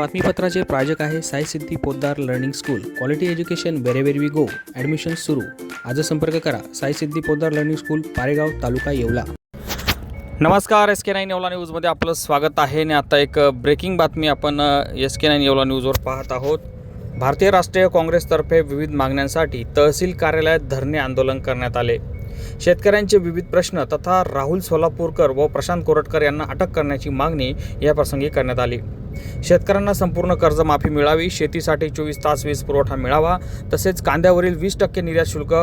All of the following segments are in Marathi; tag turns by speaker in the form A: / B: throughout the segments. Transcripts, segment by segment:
A: बातमीपत्राचे प्रायोजक आहे Sai Siddhi Poddar learning school. Quality education wherever we go. Admission सुरू. आज संपर्क करा साई सिद्धी पोद्दार लर्निंग स्कूल, पारेगाव, तालुका येवला. नमस्कार, SK9 येवला न्यूजमध्ये आपलं स्वागत आहे. आणि आता एक ब्रेकिंग बातमी आपण SK9 येवला न्यूजवर पाहत आहोत. भारतीय राष्ट्रीय काँग्रेसतर्फे विविध मागण्यांसाठी तहसील कार्यालयात धरणे आंदोलन करण्यात आले. शेतकऱ्यांचे विविध प्रश्न तथा राहुल सोलापूरकर व प्रशांत कोरटकर यांना अटक करण्याची मागणी या प्रसंगी करण्यात आली. शेतकऱ्यांना संपूर्ण कर्जमाफी मिळावी, शेतीसाठी 24 तास वीज पुरवठा मिळावा, तसेच कांद्यावरील 20% निर्यात शुल्क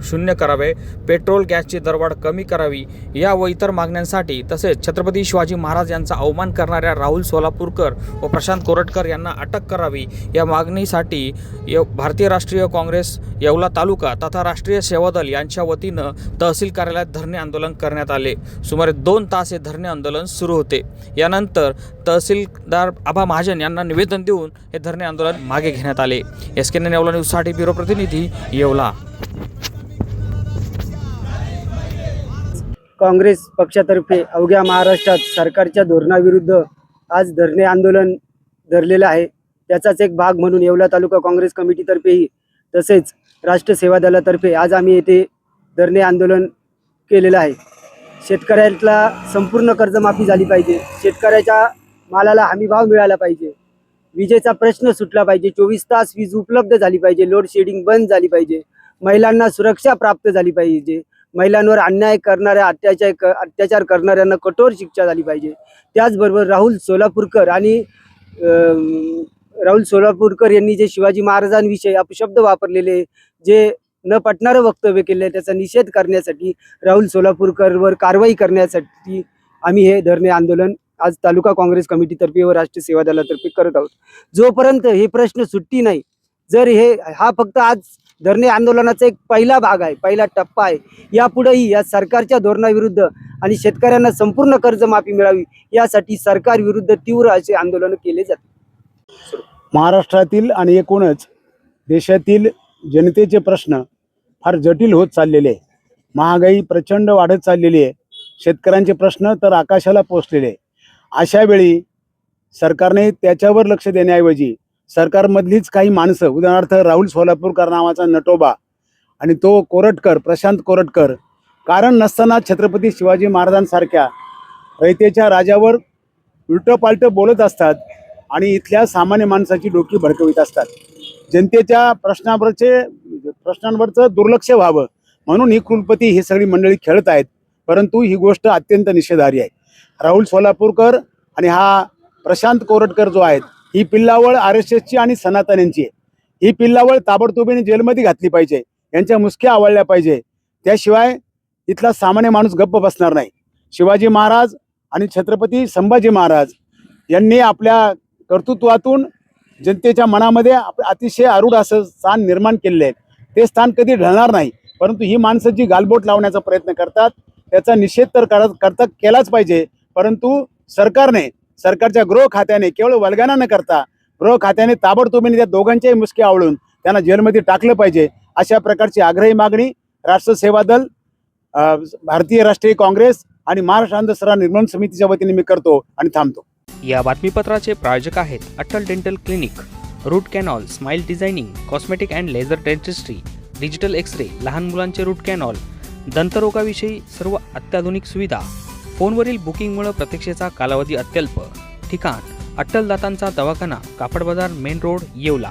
A: शून्य करावे, पेट्रोल गॅसची दरवाढ कमी करावी या व इतर मागण्यांसाठी, तसेच छत्रपती शिवाजी महाराज यांचा अवमान करणाऱ्या राहुल सोलापूरकर व प्रशांत कोरटकर यांना अटक करावी या मागणीसाठी भारतीय राष्ट्रीय काँग्रेस येवला तालुका तथा राष्ट्रीय सेवा दल यांच्या वतीनं तहसील कार्यालयात धरणे आंदोलन करण्यात आले. सुमारे 2 तास हे धरणे आंदोलन सुरू होते. यानंतर तहसीलदार आबा महाजन यांना निवेदन देऊन हे धरणे आंदोलन मागे घेण्यात आले. SK9 येवला न्यूजसाठी ब्युरो प्रतिनिधी येवला.
B: काँग्रेस पक्षातर्फे अवघ्या महाराष्ट्रात सरकारच्या धोरणाविरुद्ध आज धरणे आंदोलन धरलेलं आहे. त्याचाच एक भाग म्हणून येवला तालुका काँग्रेस कमिटीतर्फेही तसेच राष्ट्र सेवा दलातर्फे आज आम्ही येथे धरणे आंदोलन केलेलं आहे. शेतकऱ्याला संपूर्ण कर्जमाफी झाली पाहिजे, शेतकऱ्याच्या मालाला हमीभाव मिळाला पाहिजे, विजेचा प्रश्न सुटला पाहिजे, 24 तास वीज उपलब्ध झाली पाहिजे, लोड शेडिंग बंद झाली पाहिजे, महिलांना सुरक्षा प्राप्त झाली पाहिजे, महिलांवर अन्याय करणाऱ्या अत्याचार करणाऱ्यांना कठोर शिक्षा झाली पाहिजे. त्याचबरोबर राहुल सोलापूरकर यांनी जे शिवाजी महाराजांविषयी अपशब्द वापरलेले, जे न पटणारं वक्तव्य केले, त्याचा निषेध करण्यासाठी, राहुल सोलापूरकरवर कारवाई करण्यासाठी आम्ही हे धरणे आंदोलन आज तालुका काँग्रेस कमिटीतर्फे व राष्ट्रीय सेवा दलातर्फे करत आहोत. जोपर्यंत हे प्रश्न सुट्टी नाही, जर हा फक्त आज धरणे आंदोलनाचा एक पहिला भाग आहे, पहिला टप्पा आहे. यापुढेही या सरकारच्या धोरणाविरुद्ध आणि शेतकऱ्यांना संपूर्ण कर्जमाफी मिळावी यासाठी सरकार विरुद्ध तीव्र असे आंदोलन केले जाते.
C: महाराष्ट्रातील आणि एकूणच देशातील जनतेचे प्रश्न फार जटिल होत चाललेले आहे. महागाई प्रचंड वाढत चाललेली आहे. शेतकऱ्यांचे प्रश्न तर आकाशाला पोचलेले आहे. अशा वेळी सरकारने त्याच्यावर लक्ष देण्याऐवजी सरकारमधलीच काही माणसं, उदाहरणार्थ राहुल सोलापूरकर नावाचा नटोबा आणि तो कोरटकर, प्रशांत कोरटकर, कारण नसताना छत्रपती शिवाजी महाराजांसारख्या रयतेच्या राजावर उलटंपालटं बोलत असतात आणि इथल्या सामान्य माणसाची डोकी भडकवित असतात. जनतेच्या प्रश्नांवरचं दुर्लक्ष व्हावं म्हणून ही कुलपती ही सगळी मंडळी खेळत आहेत. परंतु ही गोष्ट अत्यंत निषेधार्ह आहे. राहुल सोलापूरकर आणि हा प्रशांत कोरटकर जो आहेत, ही पिल्लावळ RSSची आणि सनातन्यांची आहे. ही पिल्लावळ ताबडतोबीने जेलमध्ये घातली पाहिजे, यांच्या मुसक्या आवळल्या पाहिजे. त्याशिवाय इथला सामान्य माणूस गप्प बसणार नाही. शिवाजी महाराज आणि छत्रपती संभाजी महाराज यांनी आपल्या कर्तृत्वातून जनतेच्या मनामध्ये अतिशय आरूढ असं स्थान निर्माण केलेलं आहे. ते स्थान कधी ढळणार नाही. परंतु ही माणसं जी गालबोट लावण्याचा प्रयत्न करतात त्याचा निषेध तर केलाच पाहिजे. परंतु सरकारच्या गृह खात्याने केवळ वल्गना न करता गृह खात्याने ताबडतोबीने त्या दोघांच्याही मुसके आवळून त्यांना जेलमध्ये टाकलं पाहिजे. अशा प्रकारची आग्रही मागणी राष्ट्र सेवा दल, भारतीय राष्ट्रीय काँग्रेस आणि महाराष्ट्र अंधश्रद्धा निर्मूलन समितीच्या वतीने मी करतो आणि थांबतो.
A: या बातमीपत्राचे प्रायोजक आहेत Atal dental clinic, root canal, smile designing, cosmetic and laser dentistry, digital x ray, लहान मुलांचे रूट कॅनॉल, दंतरोगाविषयी सर्व अत्याधुनिक सुविधा. फोनवरील बुकिंगमुळे प्रतीक्षेचा कालावधी अत्यल्प. ठिकाण अट्टल दातांचा दवाखाना, कापड बाजार, मेन रोड, येवला.